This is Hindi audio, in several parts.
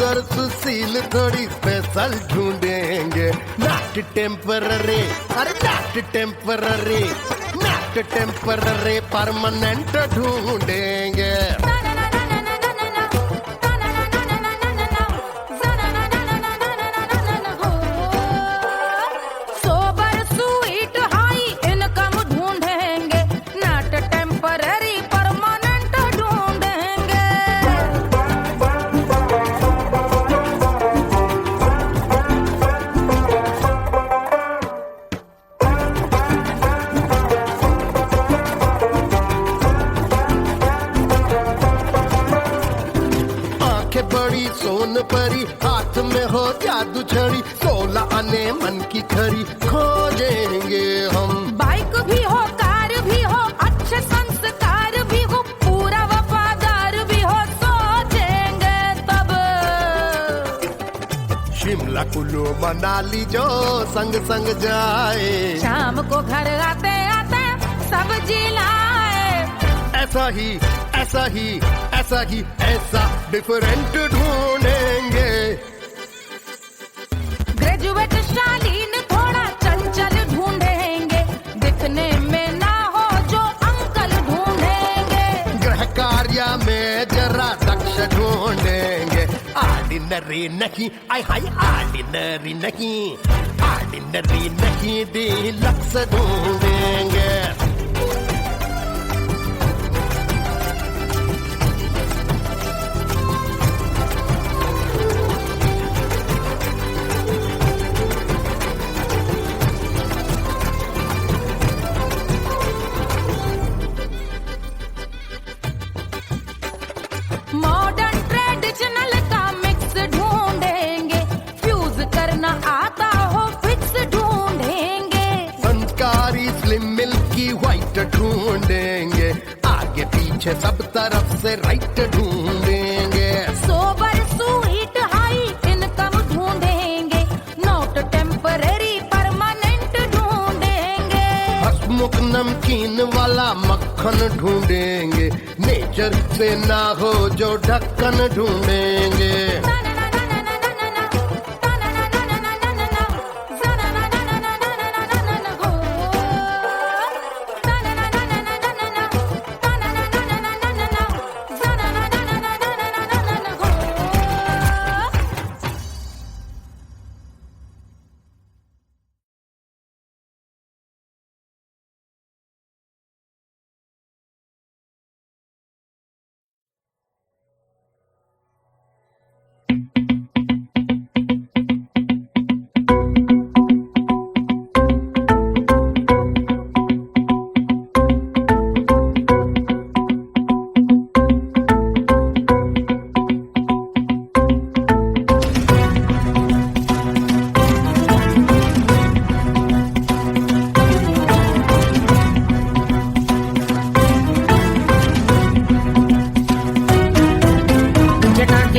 और सुशील थोड़ी स्पेशल ढूंढेंगे। नॉट टेम्पररी, अरे not temporary, not temporary, permanent ढूंढेंगे। सोन परी, हाथ में हो जादू छड़ी, 16 आने मन की खरी खोजेंगे हम। बाइक भी हो, कार भी हो, अच्छे संस्कार भी हो, पूरा वफादार भी हो, सोचेंगे तब। शिमला कुल्लू मनाली जो संग संग जाए, शाम को घर आते आते सब्जी लाए। ऐसा ही ऐसा ही ऐसा ही ऐसा डिफरेंट ढूंढेंगे। ग्रेजुएट शालीन थोड़ा चंचल ढूंढेंगे, दिखने में ना हो जो अंकल ढूंढेंगे। गृह कार्य में जरा दक्ष ढूंढेंगे। ऑर्डिनरी नहीं, आय हाय ऑर्डिनरी नहीं, ऑर्डिनरी नहीं, डीलक्स ढूंढेंगे। मॉडर्न ट्रेडिशनल का मिक्स ढूंढेंगे, फ्यूज करना आता हो फिक्स ढूंढेंगे। संस्कारी स्लिम मिल्की व्हाइट ढूंढेंगे, आगे पीछे सब तरफ से राइट ढूंढेंगे। सोबर स्वीट हाई इनकम ढूंढेंगे, नॉट टेम्पररी परमानेंट ढूंढेंगे। हसमुख नमकीन वाला मक्खन ढूंढेंगे, नेचर से ना हो जो ढक्कन ढूंढेंगे।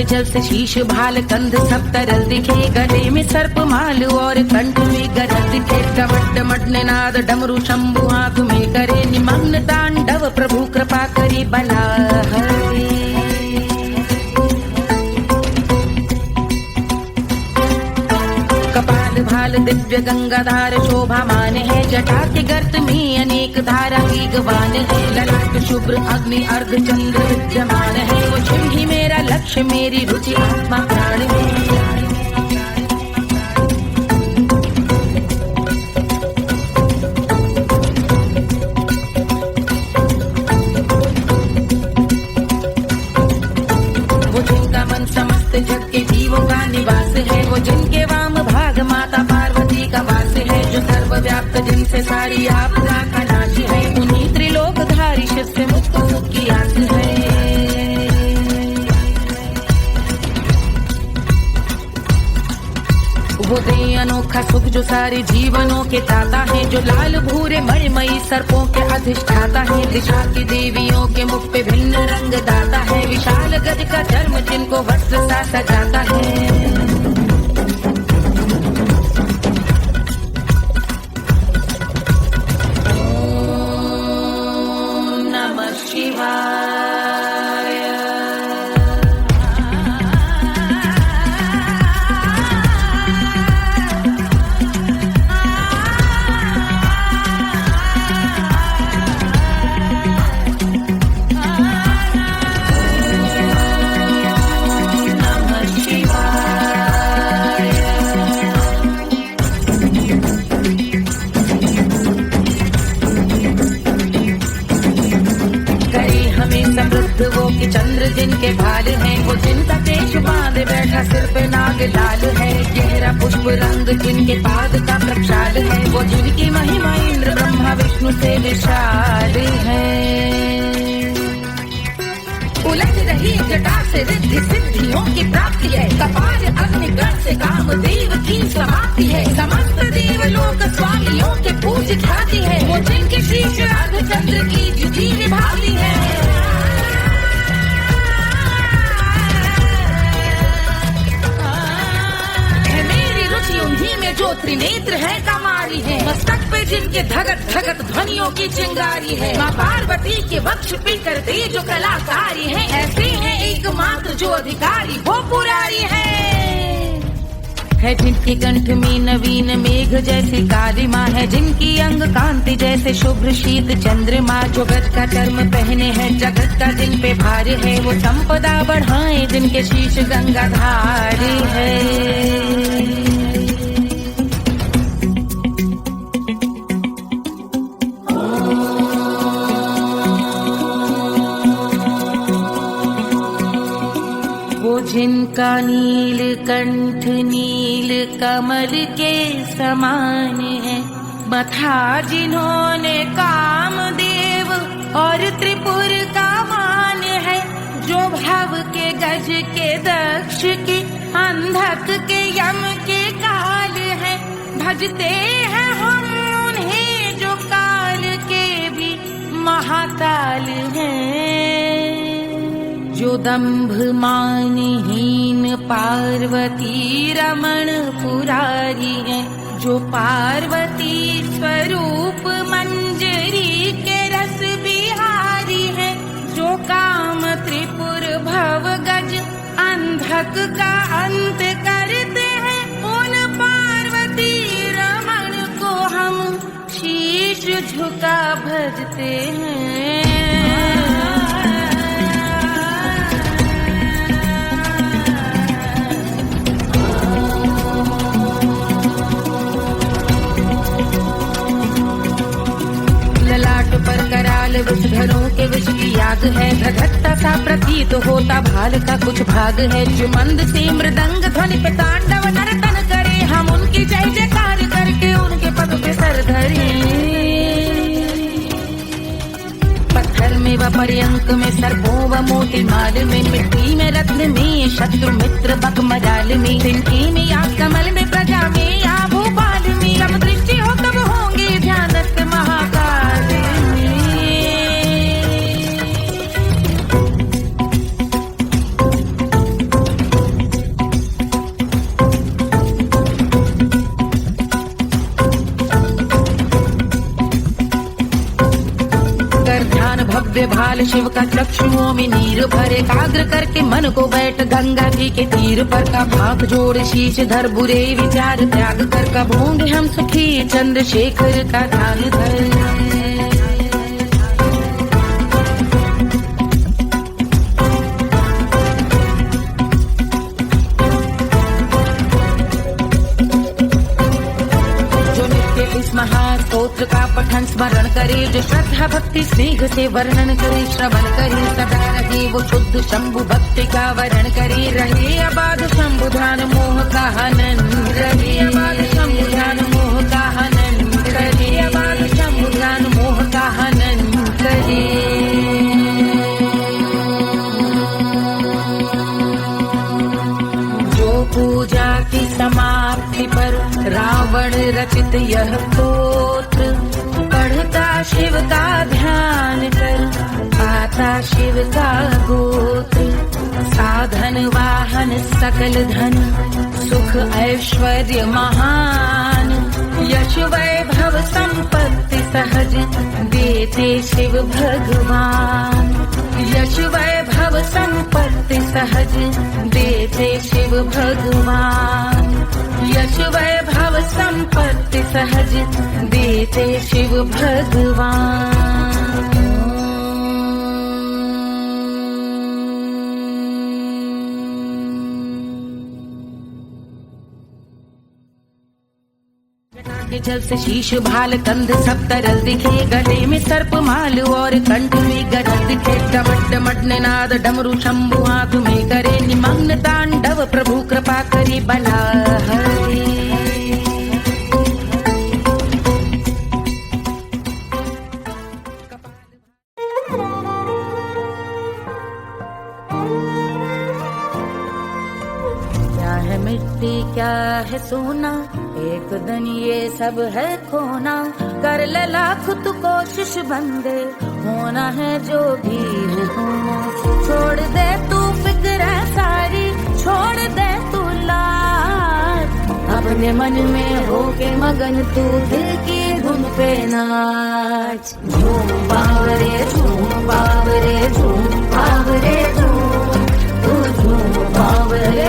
जल से शीश भाल कंध सब तरल दिखे, गले में सर्प माल और कंठ में गरज दिखे। डमट डमट निनाद डमरू शंभु हाथ में करे निमग्न तांडव, प्रभु कृपा करी बना हरे। कपाल भाल दिव्य गंगाधार शोभामान है, जटा के गर्त में अनेक धारा की गवान है। ललाट शुभ्र अग्नि अर्ध चंद्र विद्यमान है, वो शिव ही मेरा लक्ष्य मेरी रुचि आत्मा प्राण में। वो जिनका मन समस्त जग के जीवों का निवास है, वो जिनके वाम भाग माता पार्वती का वास है। जो सर्वव्याप्त जिनसे सारी आपदा का नाश है, उन्हीं त्रिलोकधारी शिव से मुक्त सुख की आस है। वो दे अनोखा सुख जो सारे जीवनों के दाता है, जो लाल भूरे मणिमयी सर्पों के अधिष्ठाता है। दिशा की देवियों के मुख पे भिन्न रंग दाता है, विशाल गज का जन्म जिनको वस्त्र सा सजाता है। शिवाय जिनका केश बांधे बैठा सिर पे नाग लाल है, गहरा पुष्प रंग जिनके पाद का प्रक्षाल है, वो जिनकी महिमा इंद्र ब्रह्मा विष्णु से विशाल है। उलझ रही जटा से रिद्धि सिद्धियों की प्राप्ति है, कपाल अग्निगण से कामदेव की समाप्ति है, समस्त देवलोक स्वामियों के पूज ख्याति है, वो जिनके शीश अर्धचंद्र की जुटी निभाती है। मेरी रुचि उन्हीं में जो त्रिनेत्र है कमारी है, मस्तक पे जिनके धगत धगत ध्वनियों की चिंगारी है, माँ पार्वती के वक्ष पे करते जो कलाकारी है, ऐसे हैं एकमात्र जो अधिकारी वो पुरारी है जिनके कंठ में नवीन मेघ जैसे कालिमा है, जिनकी अंग कांति जैसे शुभ्र शीत चंद्रमा, जो गज का चर्म पहने हैं जगत का जिन पे भार है, वो संपदा बढ़ाए जिनके शीश गंगाधार है। जिनका नील कंठ नील कमल के समान है, मथा जिन्होंने कामदेव और त्रिपुर का मान है, जो भव के गज के दक्ष के अंधक के यम के काल है, भजते हैं हम उन्हें जो काल के भी महाकाल हैं, जो दंभ मानहीन पार्वती रमण पुरारी है, जो पार्वती स्वरूप मंजरी के रस बिहारी है, जो काम त्रिपुर भव गज अंधक का अंत करते हैं, उन पार्वती रमण को हम शीश झुका भजते हैं। पर कराल विषधरों के विष की याद है, धधकता सा प्रतीत होता भाल का कुछ भाग है, जो मंद से मृदंग ध्वनि पे तांडव नर्तन करे, हम उनकी जय जयकार करके उनके पद पे सर धरे। पत्थर में व पर्यंक में सर्पों व मोती माल में, मिट्टी में रत्न में शत्रु मित्र बक मजाल में, तिनके में या कमल में प्रजा में या भोपाल में, अब दृष्टि हो तब होंगे ध्यानस्थ महाकाल। भव्य भाल शिव का चक्षुओं में नीर भरे, एकाग्र करके मन को बैठ गंगा जी के तीर पर, का भाग जोड़ शीश धर बुरे विचार त्याग कर, कब होंगे हम सुखी चंद्रशेखर का ध्यान धर। महास्तोत्र का पठन स्मरण करे, जो श्रद्धा भक्ति स्नेह से वर्णन करे, श्रवण करे सदा रहे वो शुद्ध शंभु भक्ति का वर्ण करे, रहे अबाध शंभु ध्यान मोह का हनन, रहे अबाध शंभु ध्यान मोह का हनन, रहे अबाध शंभु ध्यान मोह का हनन करे। पूजा की समाप्ति पर रावण रचित यह स्तोत्र, पढ़ता शिव का ध्यान कर पाता शिव का गोत्र, साधन वाहन सकल धन सुख ऐश्वर्य महान, यश वैभव संपत्ति सहज देते शिव भगवान, यश वैभव संपत्ति सहज देते शिव भगवान, यश वैभव संपत्ति सहज देते शिव भगवान। के जल से शीश भाल कंध सब तरल दिखे, गले में सर्प माल और कंठ में गरज दिखे। डमट डमट निनाद डमरू शंभु हाथ में करे निमग्न तांडव, प्रभु कृपा करे बला हरे। मिट्टी क्या है सोना, एक दिन ये सब है खोना। कर ले लाख तू कोशिश बंदे, होना है जो भी है होना। छोड़ दे तू फिक्र सारी, छोड़ दे तू लाज, अपने मन में होके मगन तू दिल की धुन पे नाच। झूम बावरे झूम बावरे झूम बावरे झूम, तू झूम बावरे।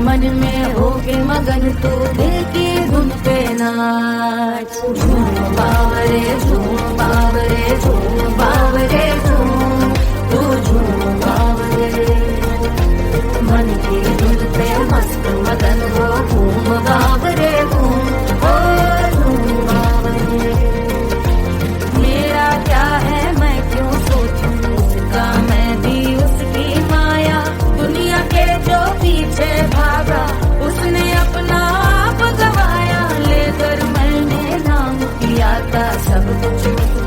मन में होके मगन तू दिल की धुन पे नाच। झूम बावरे झूम बावरे झूम बावरे झूम, तू झूम बावरे। मन की धुन पे मस्त मगन हो घूम बावरे घूम, ओ झूम बावरे। मेरा क्या है मैं क्यों सोचूं उसका, मैं भी उसकी माया। दुनिया के जो पीछे भागा उसने अपना आप गवाया, लेकर मैंने नाम किया था सब कुछ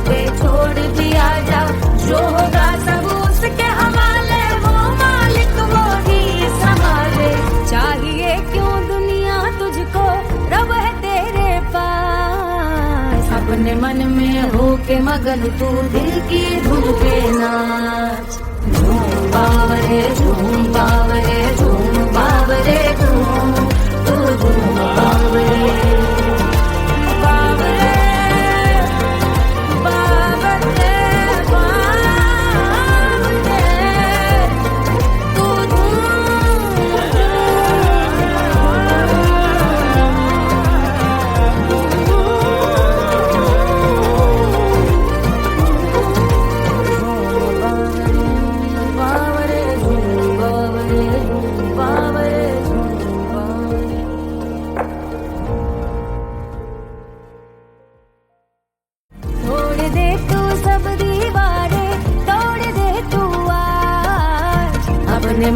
पे छोड़ दिया जा। जो होगा सब उसके हवाले, वो मालिक वो ही संभाले। चाहिए क्यों दुनिया तुझको, रब है तेरे पास। अपने मन में होके मगन तू दिल की धुन पे नाच। झूम बावरे झूम बावरे झूम बावरे झूम, तू झूम बावरे बावरे बावरे बावरे, तू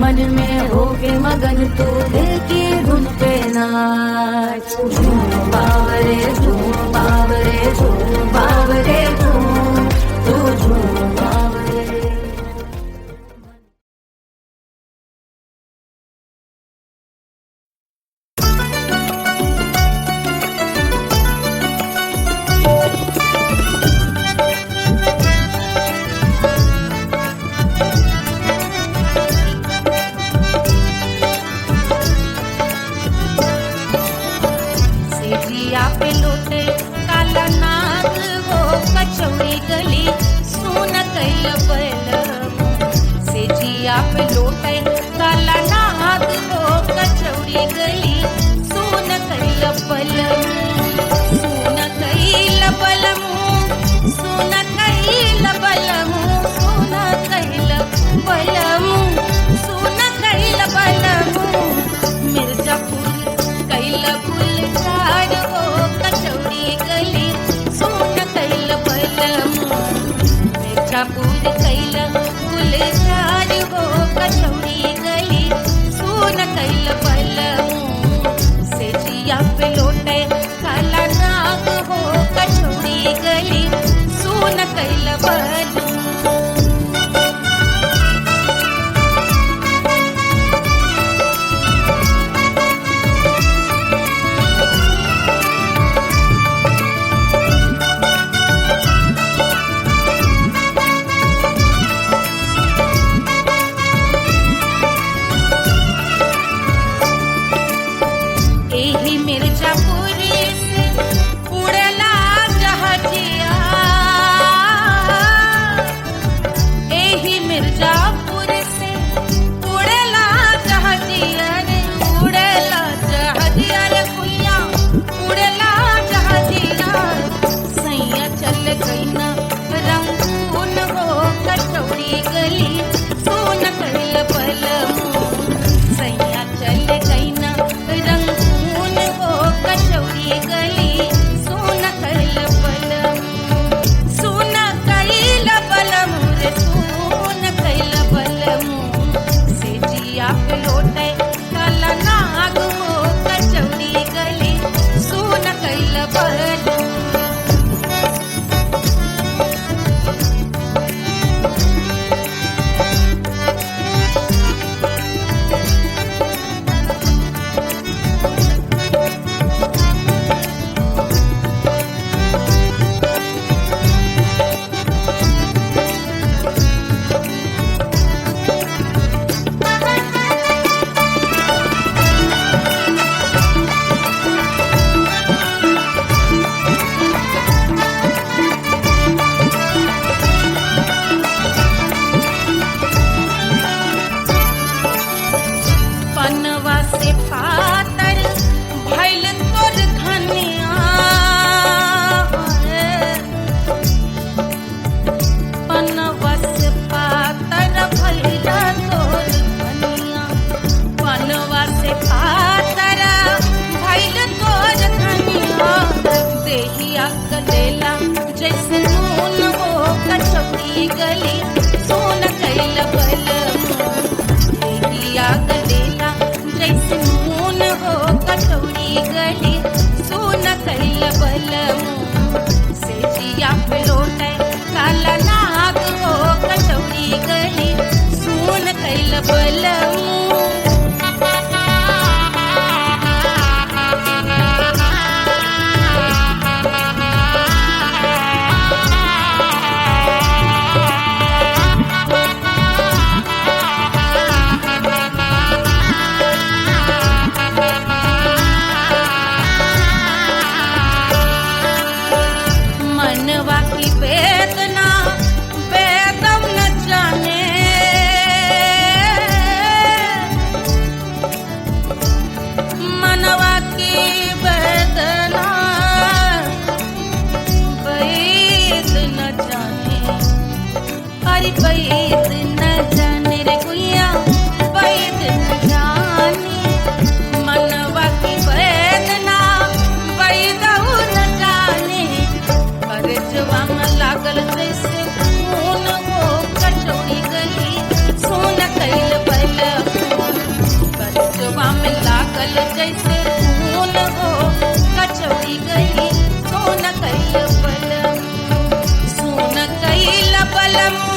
मन में होके मगन तू दिल की धुन पे नाच। झूम बावरे झूम बावरे झूम बावरे झूम, तू झूम बावरे। पे लौटे काला ना गलेला जैसे नून हो कचौड़ी गली सोन कैल बलमू देहिया गलेला जैसे नून हो कचौड़ी गली सोन कैल बलमू से जिया पे लौटे काला नाग हो कचौड़ी गली सोन कैल बलमू बैद न जाने रे गुइया बैद न जाने मनवा की वेदना बैद न जाने करजवा में लागल जैसे खून हो कचौड़ी गली सोन कैल बलमू करजवा में लागल जैसे खून हो कचौड़ी गली सोन कैल बलमू सोन कैल बलमू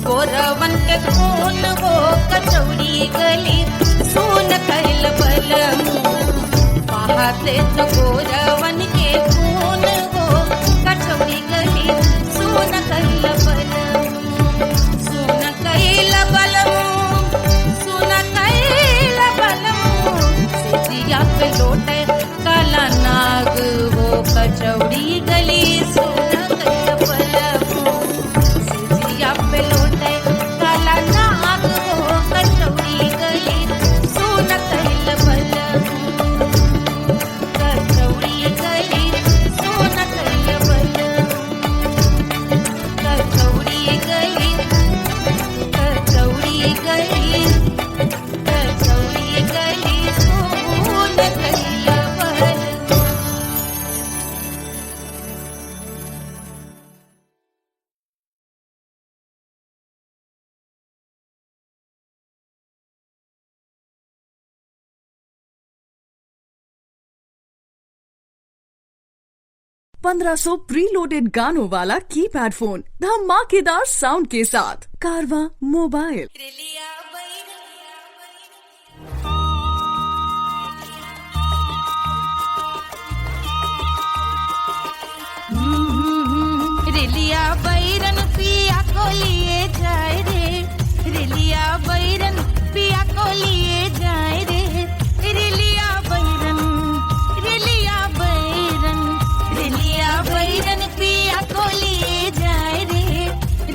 गोरवन के खून हो कचौड़ी गली सोन कैल बलमू बहाते तो गोरवन के खून हो कचौड़ी गली सोन कैल बलमू सोन कैल बलमू सोन कैल बलमू सिजिया पे लौटे काला नाग हो कचौड़ी गली सोन कैल बलमू पे लौटे काला नाग हो कचौड़ी गली सोन कैल बलमू कचौड़ी गली सोन कैल बलमू कचौड़ी गली कचौड़ी गली कचौड़ी गली सोन कैल बलमू। ₹1500 प्रीलोडेड गानों वाला कीपैड फोन धमाकेदार साउंड के साथ कारवा मोबाइल। रेलिया बैरन पिया को लिए जाए रे रेलिया बैरन पिया को लिए जाए रे रेलिया बैरन रेलिया बैरन रेलिया बैरन पिया को लिए जाए रे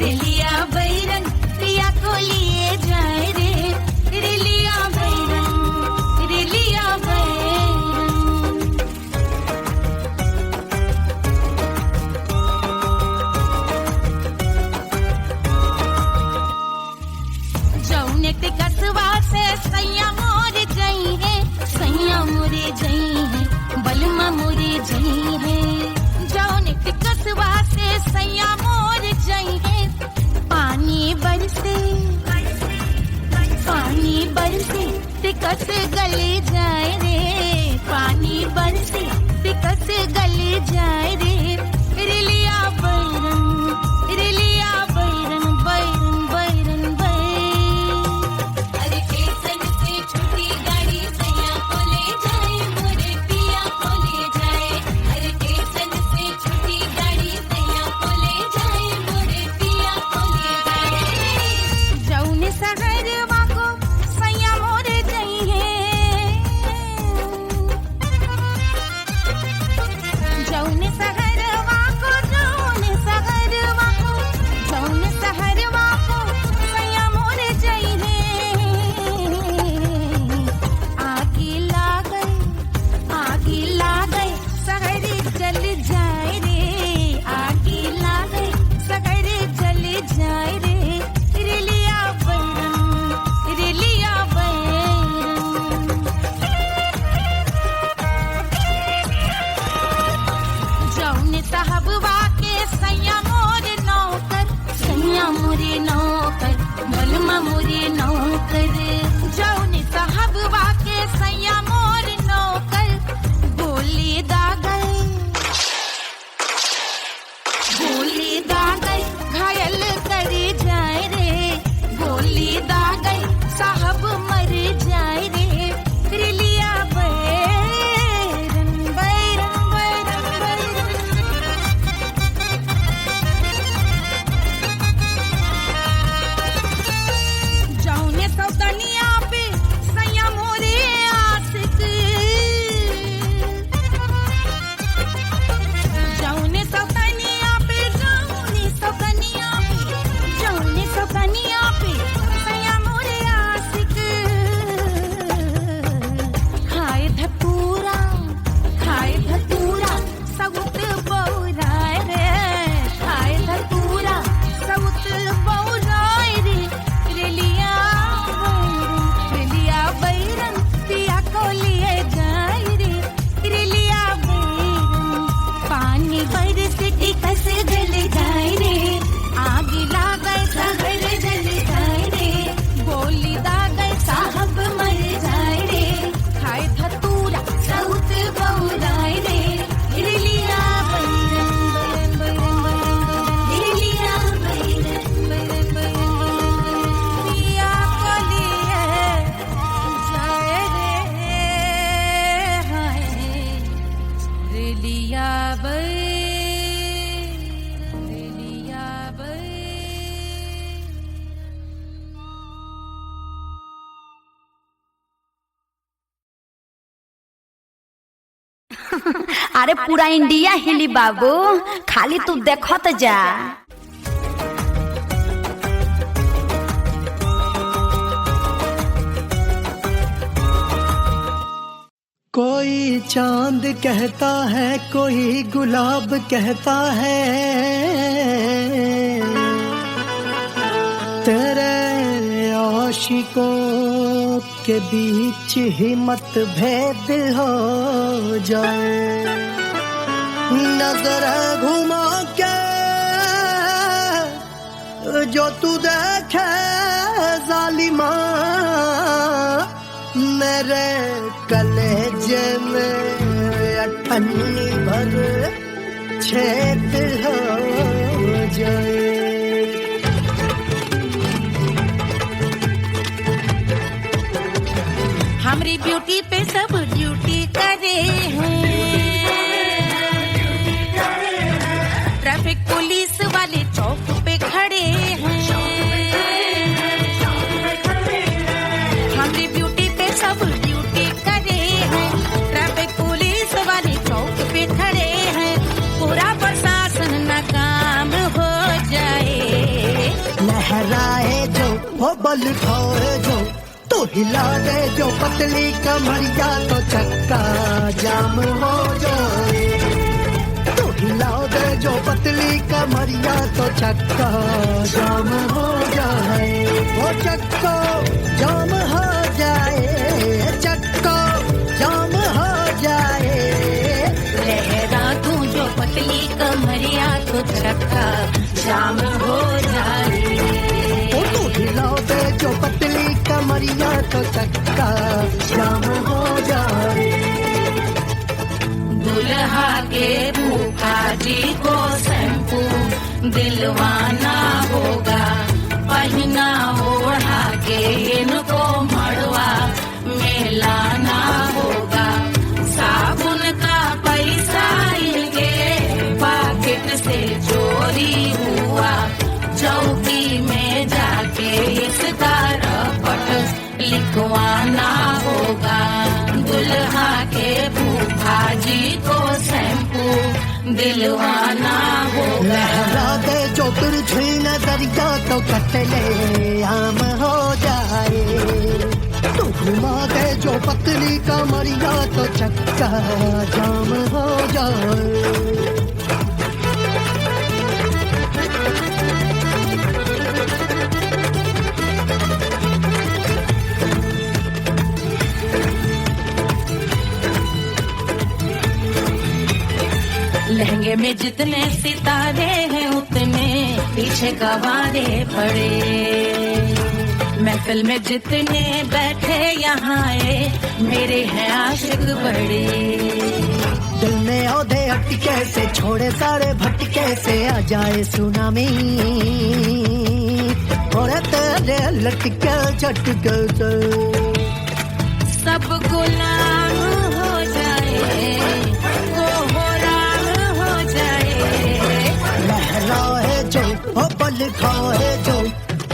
रेलिया बैरन पिया को लिए जाए रे रेलिया बैरन रेलिया बैरन जौने के कसवा से सैया मोर जई है सैया मोरे जई है बलमा मोरे जई है जौने के कसवा से सैया मोर जई है पान बरसे पानी बरसे टिकस गले जाए रे, पानी बरसे टिकस गले जाए रे, रिलिया बैरन बैरन बैरन बैरन। अरे स्टेशन से छुट्टी गाड़ी सैया को ले जाए, मोरे पिया को ले जाए। अरे स्टेशन से छुट्टी गाड़ी सैया को ले जाए, मोरे पिया को ले जाए। जौने सहरवा को सैया मोरे जइहे, जौने सहरवा को सैया मोरे जइहे। आगी लागई सहरे जल जाए रे, आगी लागई सहरे जल जाए रे, रिलिया बैरन जौने साहबवा के सैया मोरे नौकर मलमा मोरे नौकर। जौने साहबवा के सैया मोरे नौकर, गोली दागल घायल करे जाए रे, गोली दागल साहब मर जाए रे, रिलिया बैरन बैरन बैरन बैरन। जौने सौतनिया पे सैया मोरे आशिक, जौने सौतनिया पे सैया मोरे आशिक। खाए धतूरा सउत बौराए रे, खाए धतूरा सउत बौराए रे, रिलिया बैरन पिया को लिए जाए रे, रिलिया बैरन। पानी बरसे टिकस गल जाए रे, आग लागै सहर जल जाए रे, गोली दागै साहब मर जाए रे, खाए धतूरा सउत बौराए रे, रिलिया बैरन बैरन बैरन रिलिया बैरन बैरन पिया को लिए जाए रे, हाय रिलिया अरे पूरा इंडिया हिली बाबू, खाली तू देखत जा। कोई चांद कहता है, कोई गुलाब कहता है, तेरे आशिकों के बीच ही मतभेद हो जाए। नजर घुमा के जो तू देखे जालिमा, मेरे कलेजे में अठन्नी भर छेद हो जाए। हमरी ब्यूटी पे सब ड्यूटी करे हैं, ट्रैफिक पुलिस वाले चौक पे खड़े हैं। हमरी ब्यूटी पे सब ड्यूटी करे हैं, ट्रैफिक पुलिस वाले चौक पे खड़े हैं। पूरा प्रशासन नाकाम हो जाए। लहराए जो वो बल खाए जो, तो हिला दे जो पतली कमरिया, तो चक्का जाम हो जाए। तो हिला दे जो पतली कमरिया, तो चक्का जाम हो जाए। वो चक्का जाम हो जाए, चक्का जाम हो जाए। लहरा तू जो पतली कमरिया, तो चक्का जाम हो जाए। तो चक्का जाम हो जाए। दुल्हा के फूफा जी को शैम्पू दिलवाना होगा, पहना ओढ़ा के इनको मड़वा में लाना होगा। साबुन का पैसा इनके पॉकेट से चोरी हुआ, चौकी में जाके इसका रपट लिखवाना होगा। दुल्हा के फूफा जी को शैम्पू दिलवाना होगा। लहरा दे जो तिरछी नजरिया तो कतले आम हो जाए। तू घुमा दे जो पतली कमरिया तो चक्का जाम हो जाए। लहंगे में जितने सितारे हैं उतने पीछे गवारे पड़े। महफिल में जितने बैठे यहाँ आए मेरे हैं आशिक बड़े। दिल में औधे अटके से छोड़े सारे भटके से आ जाए सुनामी। और तेरे लटके झटके से सब गुलाम हो जाए, वो हो राम हो जाए। लहराए जो ओ बल खाए जो,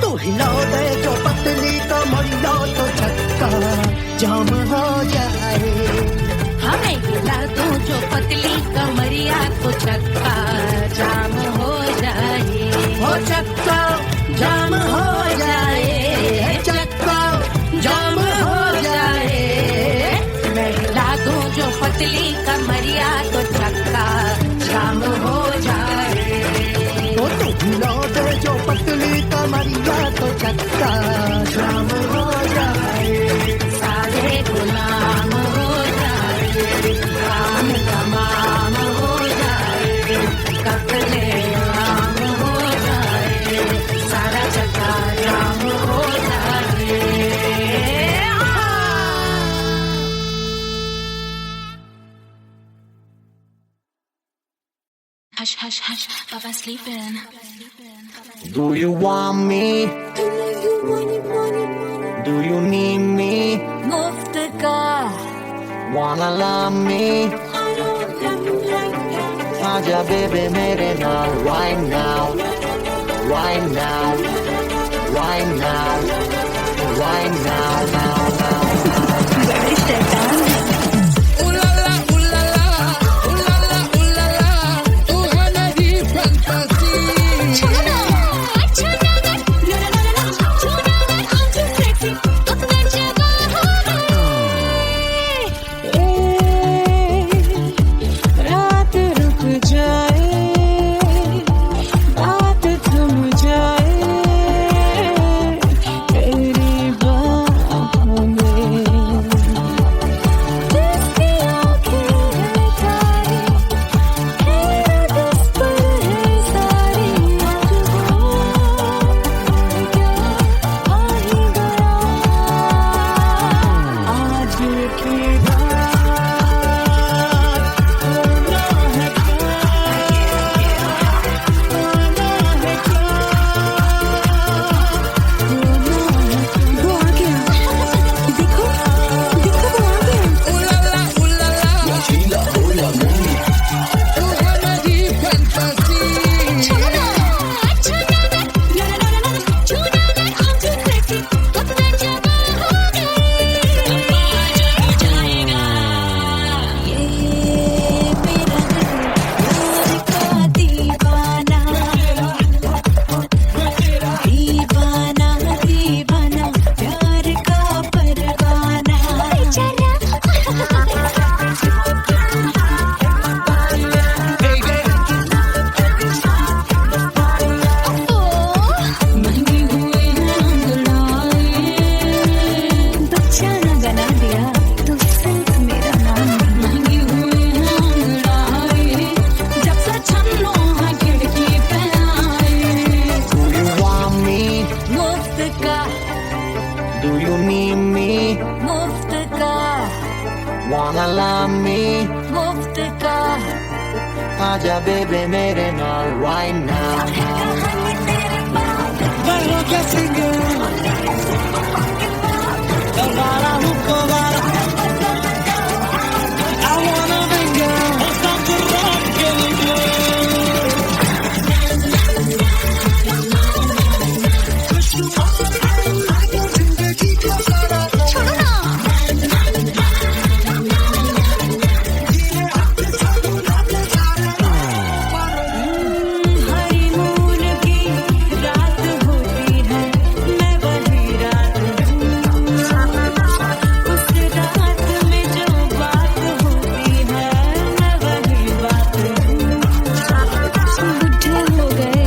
तू हिला दे जो पतली कमरिया तो चक्का जाम हो जाए। हमें हिला दो जो पतली कमरिया तो चक्का जाम हो जाए। हो चक्का जाम हो जाए, चक्का जाम हो जाए। मैं हिला दूं जो पतली कमरिया तो चक्का जाम हो जाए। ओ तू हिला दे जो पतली कमरिया तो चक्का जाम हो जाए। सारे गुलाम हो जाए, काम तमाम हो जाए, कपड़े आम हो जाए, सारा चक्का जाम हो जाए। Hush, hush, hush, Papa's sleeping. Do you want me? Do you need me? मुफ्त का Wanna love me? आजा baby मेरे नाल right now, right now, right now, right now, now, now. Do you need me? मुफ्त का Wanna love me? मुफ्त का आजा बेबे मेरे नाल right now. Bailo que sigue. Davara huko vara. I wanna bring you. Stop the rock, killing you. जिंदगी का सारा छोड़ो ना हनीमून की रात होती है मैं वही रात हूँ उस रात में जो बात होती है मैं वही बात हूँ बुढ़े हो गए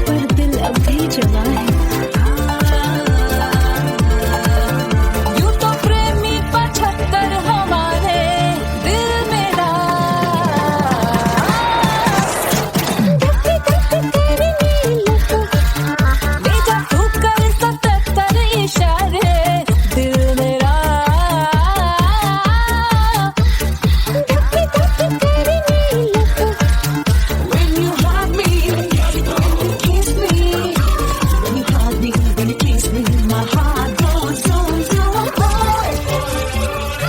पर दिल अब भी जवान यूं तो प्रेमी 75 हमारे दिल मेरा भेजा तू कर 77 इशारे दिल मेरा When you hug me, when you kiss me, when you hug me, when you kiss me, my heart goes zoom, zoom, boy.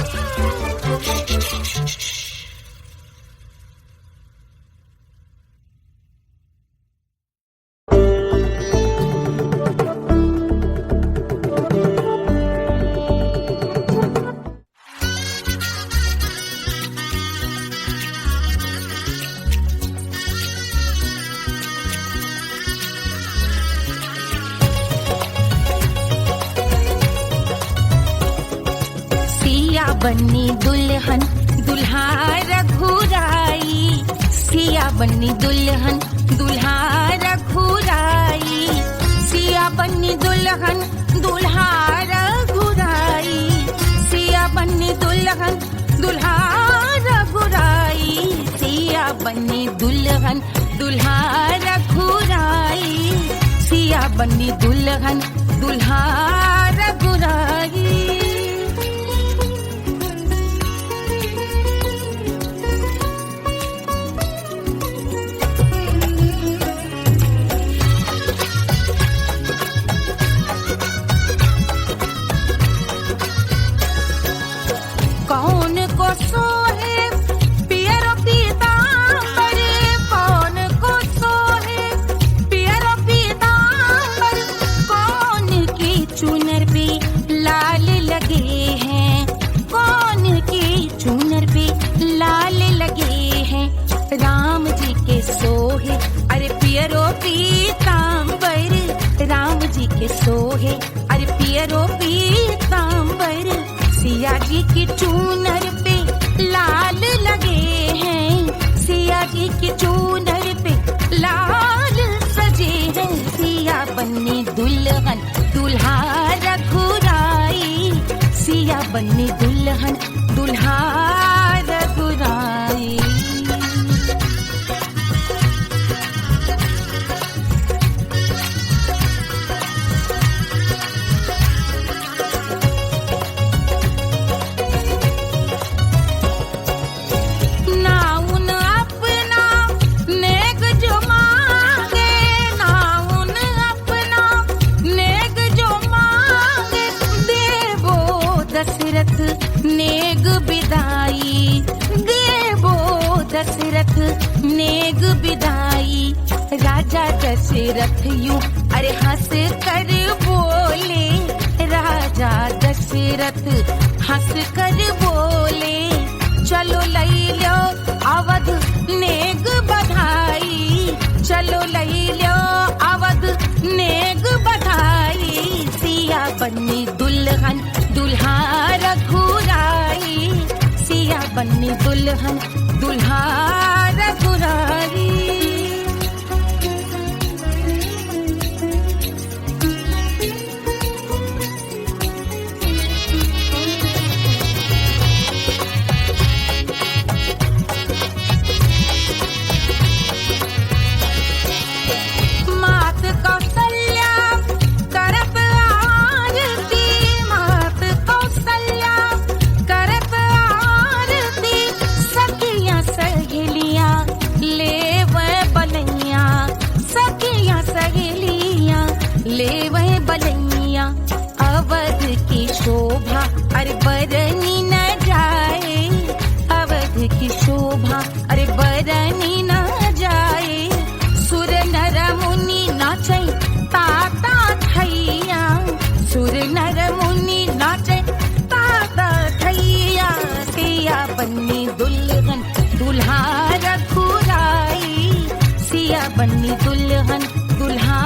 Siya बन्नी दुल्हन दुल्हा रघुराई सिया बन्नी दुल्हन दुल्हा रघुराई सिया बन्नी दुल्हन दुल्हा रघुराई सिया बन्नी दुल्हन दुल्हा रघुराई सिया बन्नी दुल्हन दुल्हा रघुराई सिया बन्नी दुल्हन दुल्हा रघुराई कौन को सोहे पियरो पीतांबर कौन को सोहे पियरो पीतांबर कौन की चुनर पे लाल लगे हैं कौन की चुनर पे लाल लगे हैं राम जी के सोहे अरे पियरो पीतांबर राम जी के सोहे अरे पियरो पीतांबर सिया जी की चूनर पे लाल लगे हैं सिया जी की चूनर पे लाल सजे हैं सिया बन्नी दुल्हन दुल्हा रघुराई सिया बन्नी दुल्हन दुल्हा रघुराई ना उन अपना नेक जो मांगे ना उन अपना नेक जो मांगे देवो दशरथ नेग बिदाई देवो दशरथ नेग बिदाई राजा दशरथ यूं अरे हंस कर बोले राजा दशरथ हंस कर बोले चलो लई लो अवध नेग बधाई चलो लई लो अवध नेग बधाई सिया बन्नी दुल्हन दुल्हा रघुराई सिया बन्नी दुल्हन दुल्हा रघुराई मात कौशल्या करत आरती बन्नी दुल्हन दुल्हा रघुराई, सिया बन्नी दुल्हन दुल्हा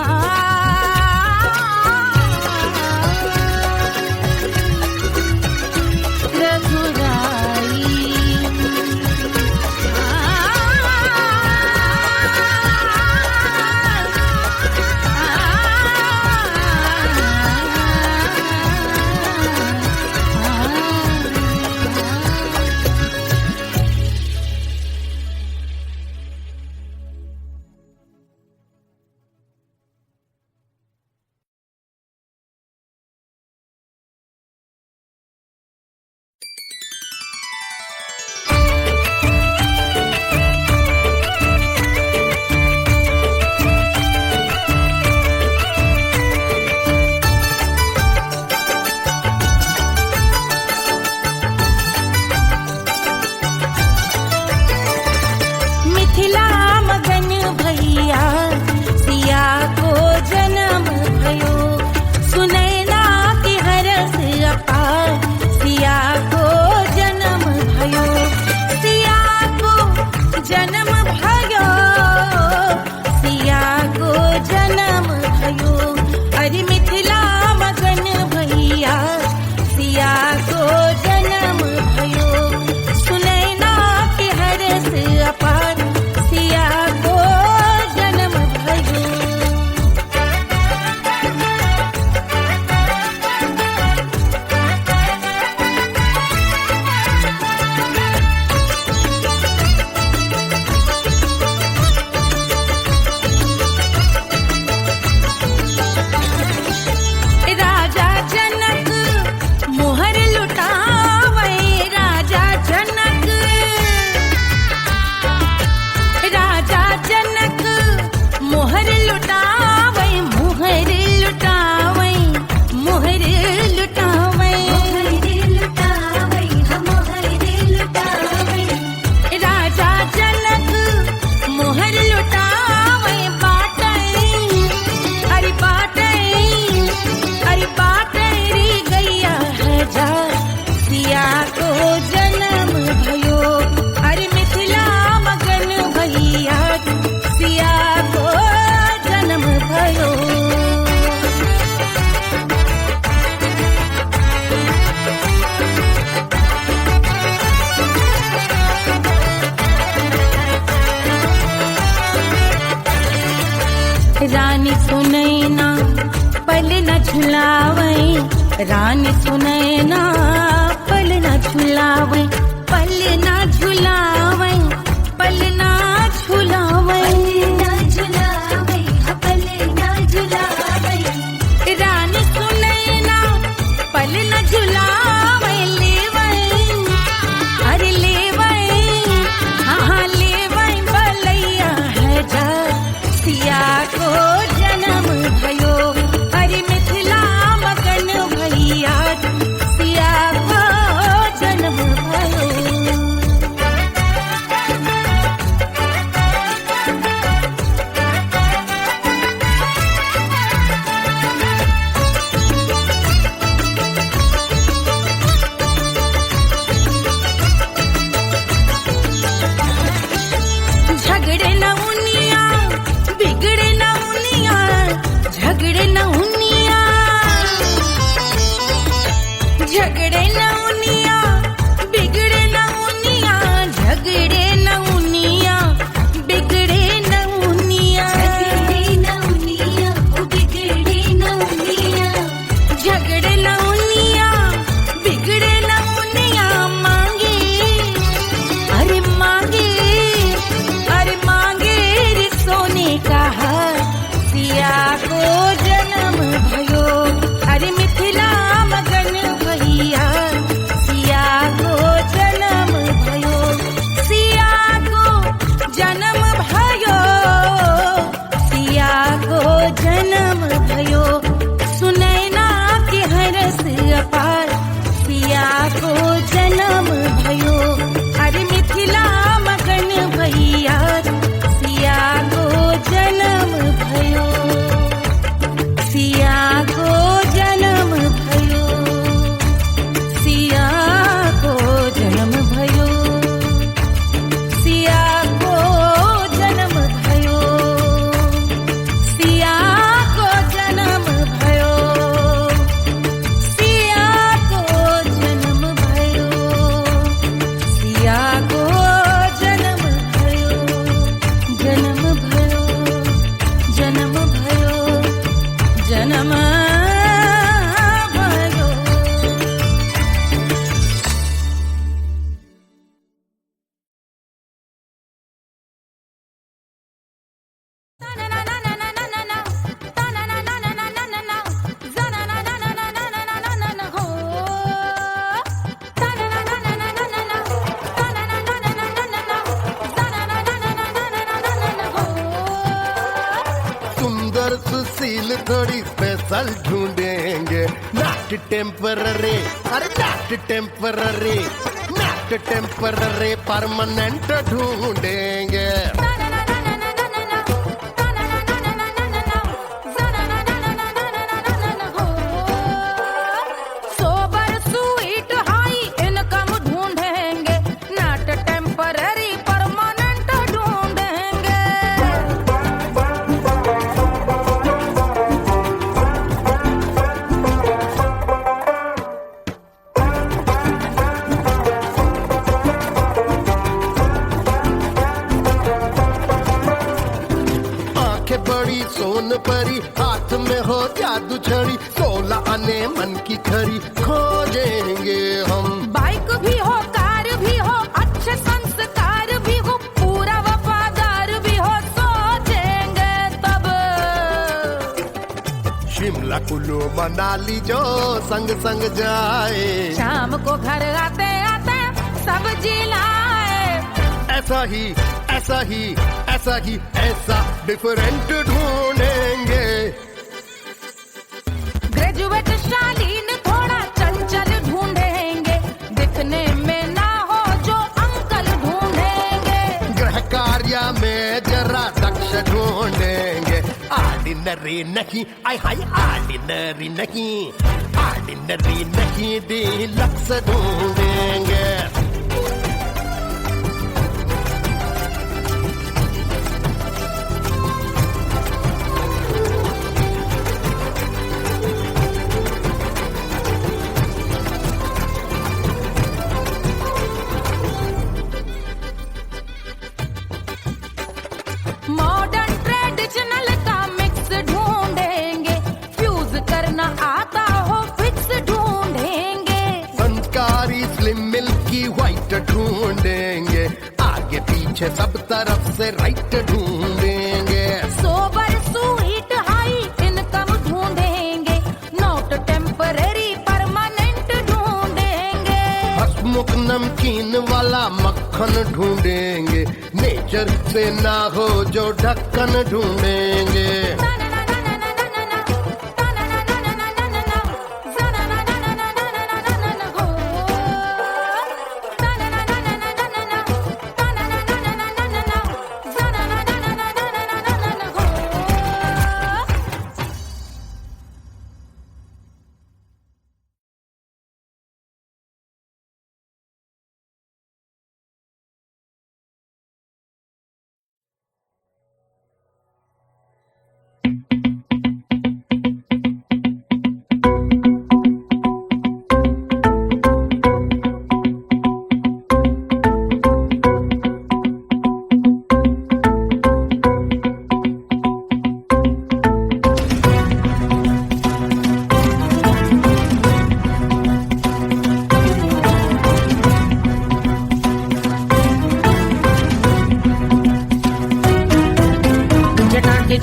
रानी सुनैना पल न झुलावे, रानी सुनैना पल न झुलावे, पल न झुलावे, पल न झुलावे, पल न झुलावे। रानी सुनैना पल न झुलावे, लेवै अरे लेवै हाँ लेवै बलैया है जा, सिया को जन्म भयो, अरे मिथिला मगन भैया सिया बड़ी स्पेशल ढूंढेंगे, नॉट टेम्पररी, अरे not temporary, not temporary, permanent ढूंढेंगे। सोबर स्वीट हाई इनकम ढूंढेंगे, नॉट टेम्पररी परमानेंट ढूंढेंगे। आंखें बड़ी सोन परी, हाथ में हो जादू छड़ी, 16 आने मन की खरी खोजेंगे हम। बाइक भी हो, कार भी हो, अच्छे संस्कार भी हो, पूरा वफादार भी हो, सोचेंगे तब। शिमला कुल्लू मनाली जो संग संग जाए, शाम को घर आते आते सब्जी लाए। ऐसा ही ऐसा ही ऐसा ही ऐसा डिफरेंट ढूंढेंगे। ग्रेजुएट शालीन थोड़ा चंचल ढूंढेंगे, दिखने में ना हो जो अंकल ढूंढेंगे। गृह कार्य में जरा दक्ष ढूंढेंगे, ऑर्डिनरी नहीं, आय हाय ऑर्डिनरी नहीं, ऑर्डिनरी नहीं, डीलक्स ढूंढेंगे। मॉडर्न ट्रेडिशनल का मिक्स ढूंढेंगे, फ्यूज करना आता हो फिक्स ढूंढेंगे। संस्कारी स्लिम मिल्की व्हाइट ढूंढेंगे, आगे पीछे सब तरफ से राइट ढूंढेंगे। सोबर स्वीट हाई इनकम ढूंढेंगे, नॉट टेम्पररी परमानेंट ढूंढेंगे। हसमुख नमकीन वाला मक्खन ढूंढेंगे, नेचर से ना हो जो ढक्कन ढूंढेंगे।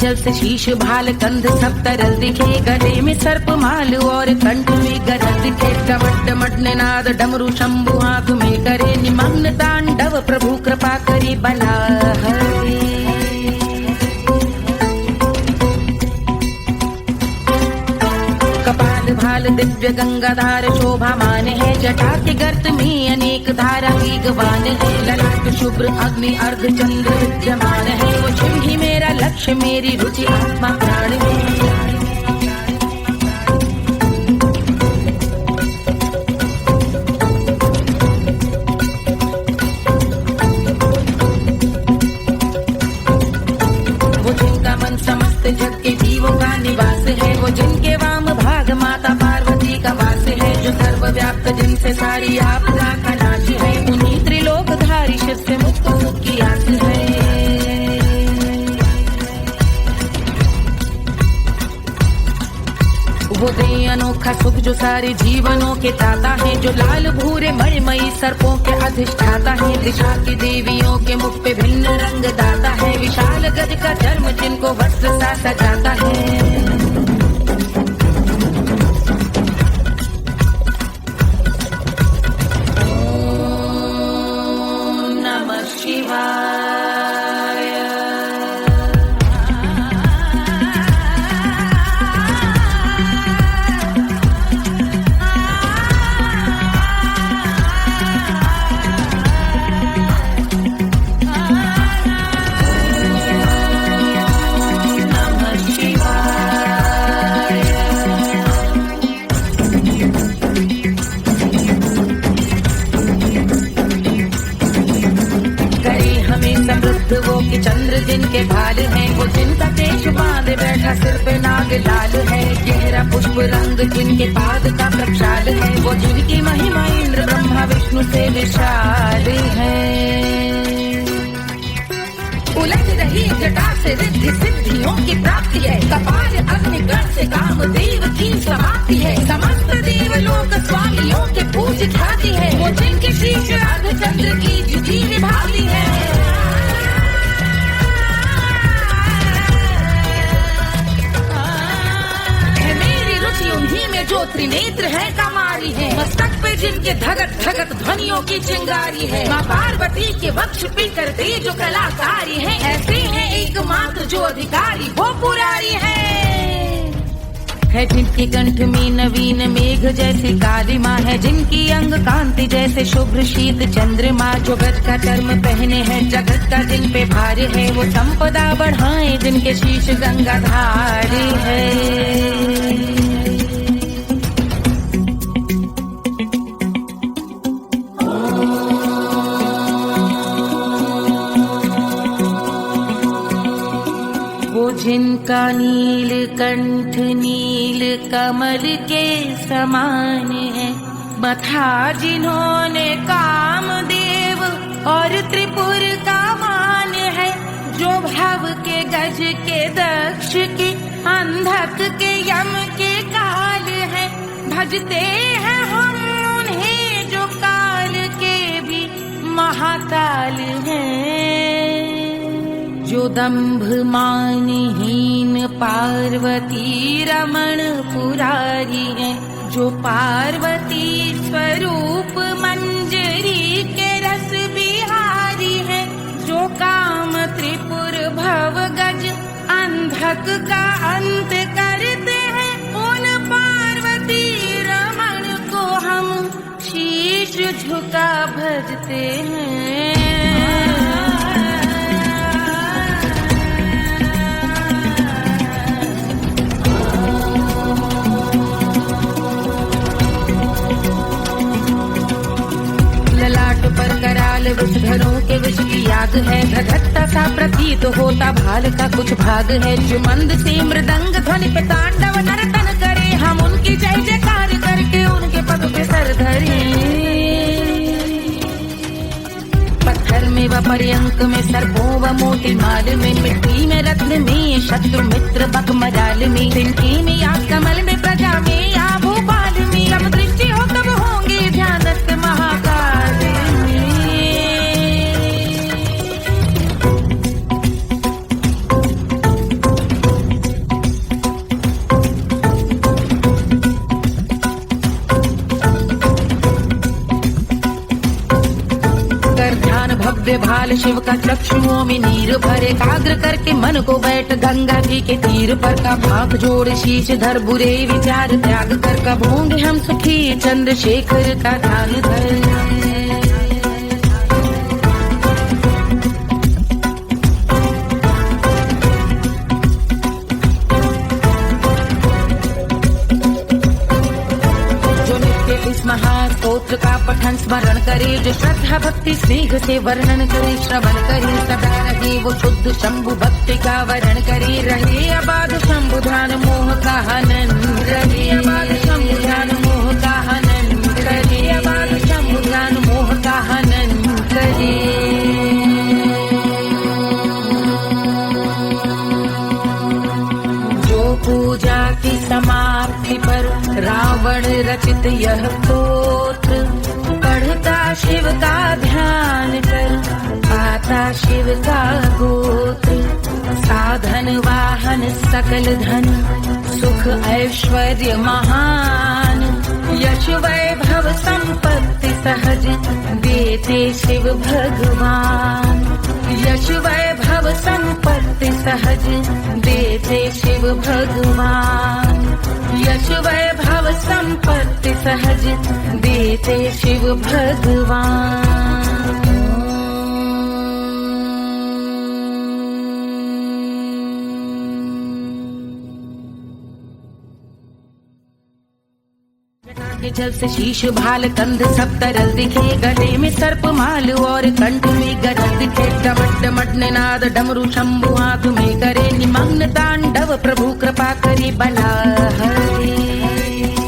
जल से शीश भाल कंध सब तरल दिखे, गले में सर्प माल और कंठ में गरज दिखे। डमट डमट निनाद डमरू शंभु हाथ में करे निमग्न तांडव, प्रभु कृपा करे बला हरे। कपाल भाल दिव्य गंगाधार शोभामान है, जटा के गर्त में अनेक धारा वेगवान है। ललाट शुभ्र अग्नि अर्ध चंद्र विद्यमान है, वो छिम ही मेरा लक्ष्य मेरी रुचि आत्मा प्राण है। वो जिनका मन समस्त जग के जीवों का निवास है, वो जिनके वाम भाग माता पार्वती का वास है। जो सर्वव्याप्त जिनसे सारी आपदा का नाश है, उन्हीं त्रिलोकधारी शिव से मुक्त सुख की आस है। वो दे अनोखा सुख जो सारे जीवनों के दाता है, जो लाल भूरे मणिमयी सर्पों के अधिष्ठाता है। दिशा की देवियों के मुख पे भिन्न रंग दाता है, विशाल गज का चर्म जिनको वस्त्र सा सजाता है। जिनके पाद का प्रक्षाल है, वो जिनकी महिमा इंद्र ब्रह्मा विष्णु से विशाल है। उलझ रही जटा से रिद्धि सिद्धियों की प्राप्ति है, कपाल अग्निगण से कामदेव की समाप्ति है। समस्त देवलोक स्वामियों के पूज ख्याति है, वो जिनके शीश अर्धचंद्र की जुटी निभाती है। उन्हीं में जो त्रिनेत्र है कमारी है, मस्तक पे जिनके धगत धगत ध्वनियों की चिंगारी है। माँ पार्वती के वक्ष पे करते जो कलाकारी है, ऐसे हैं एकमात्र जो अधिकारी वो पुरारी है जिनके कंठ में नवीन मेघ जैसी काली माँ है, जिनकी अंग कांति जैसे शुभ्र शीत चंद्रमा। जो गज का चर्म पहने हैं जगत का जिन पे भार है, वो संपदा बढ़ाए जिनके शीश गंगाधार है। जिनका नील कंठ नील कमल के समान है, मथा जिन्होंने कामदेव और त्रिपुर का मान है। जो भव के गज के दक्ष के अंधक के यम के काल है, भजते हैं हम उन्हें जो काल के भी महाकाल हैं। जो दंभ मानहीन पार्वती रमण पुरारी है, जो पार्वती स्वरूप मंजरी के रस बिहारी है। जो काम त्रिपुर भव गज अंधक का अंत करते हैं, उन पार्वती रमण को हम शीश झुका भजते हैं। पर कराल विषधरों के विष की याद है, धधकता सा प्रतीत होता भाल का कुछ भाग है। जो मंद से मृदंग ध्वनि पे तांडव नर्तन करे, हम उनकी जय जयकार करके उनके पद पे सर धरे। पत्थर में व पर्यंक में सर्पों व मोती माल में, मिट्टी में रत्न में शत्रु मित्र बक मजाल में, तिनके में या कमल में प्रजा में या भोपाल में। जब दृष्टि हो तब होंगे ध्यानस्थ महाकाल। भव्य भाल शिव का चक्षुओं में नीर भरे, एकाग्र करके मन को बैठ गंगा जी के तीर पर। का भाग जोड़ शीश धर बुरे विचार त्याग कर, कब होंगे हम सुखी चंद्रशेखर का ध्यान धर। महास्तोत्र का पठन स्मरण करे, जो श्रद्धा भक्ति स्नेह से वर्णन करे, श्रवण करे सदा रहे वो शुद्ध शंभु भक्ति का वरण करे। रहे अबाध शंभु ध्यान मोह का हनन, रहे अबाध शंभु ध्यान मोह का हनन, रहे अबाध शंभु ध्यान मोह का हनन करे। पूजा की समाप्ति पर रावण रचित यह स्तोत्र, पढ़ता शिव का ध्यान कर पाता शिव का गोत्र। साधन वाहन सकल धन सुख ऐश्वर्य महान, यश वैभव संपत्ति सहज देते शिव भगवान। यश वैभव संपत्ति सहज देते शिव भगवान। यश वैभव संपत्ति सहज देते शिव भगवान। के जल से शीश भाल कंध सब तरल दिखे, गले में सर्प माल और कंठ में गरज दिखे। डमट डमट निनाद डमरू शंभु हाथ में करे, निमग्न तांडव प्रभु कृपा करे बला हरे।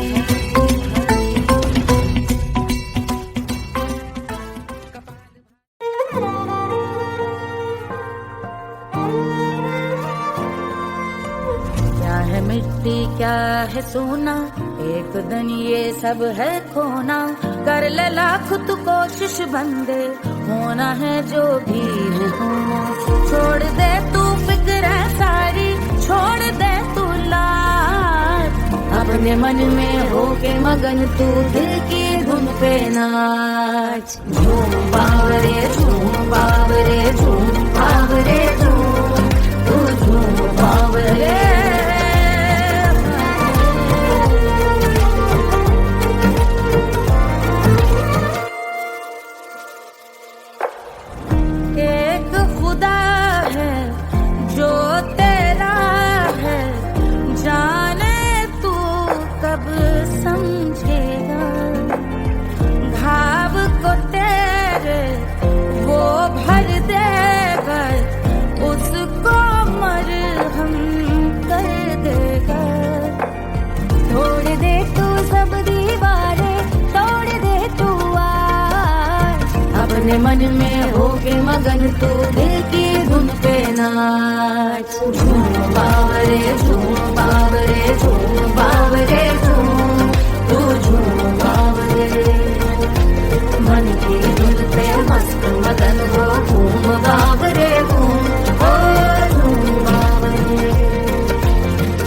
है सोना, एक दिन ये सब है खोना। कर ले लाख तू कोशिश बंदे, होना है जो भी है होना। छोड़ दे तू फिक्र सारी, छोड़ दे तू लाज, अपने मन में होके मगन तू दिल की धुन पे नाच। झूम बावरे झूम बावरे झूम बावरे झूम, तू झूम बावरे। एक खुदा है जो तेरा है, जाने तू कब समझेगा। घाव को तेरे वो भर देगा, उसको मरहम कर देगा। तोड़ दे तू सब दीवारें, तोड़ दे तू आज, अपने मन में होके मगन तू दिल की धुन पे नाच। झूम बावरे झूम बावरे झूम बावरे झूम, तू झूम बावरे। मन की धुन पे मस्त मगन हो, घूम बावरे घूम, ओ झूम बावरे।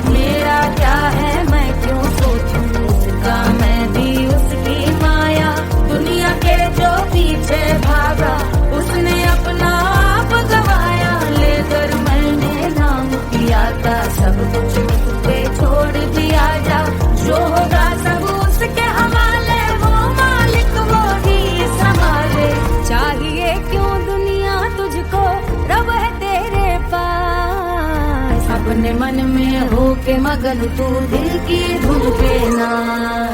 मेरा क्या है मैं क्यों सोचूं उसका, मैं भी उसकी माया। दुनिया के जो पीछे भागा, उसने अपना आप गवाया। लेकर मैंने नाम किया था, सब कुछ उस पे छोड़ दिया जा। जो होगा सब उसके हवाले, वो मालिक वो ही संभाले। चाहिए क्यों दुनिया तुझको, रब है तेरे पास। अपने मन में होके मगन तू दिल की धुन पे नाच।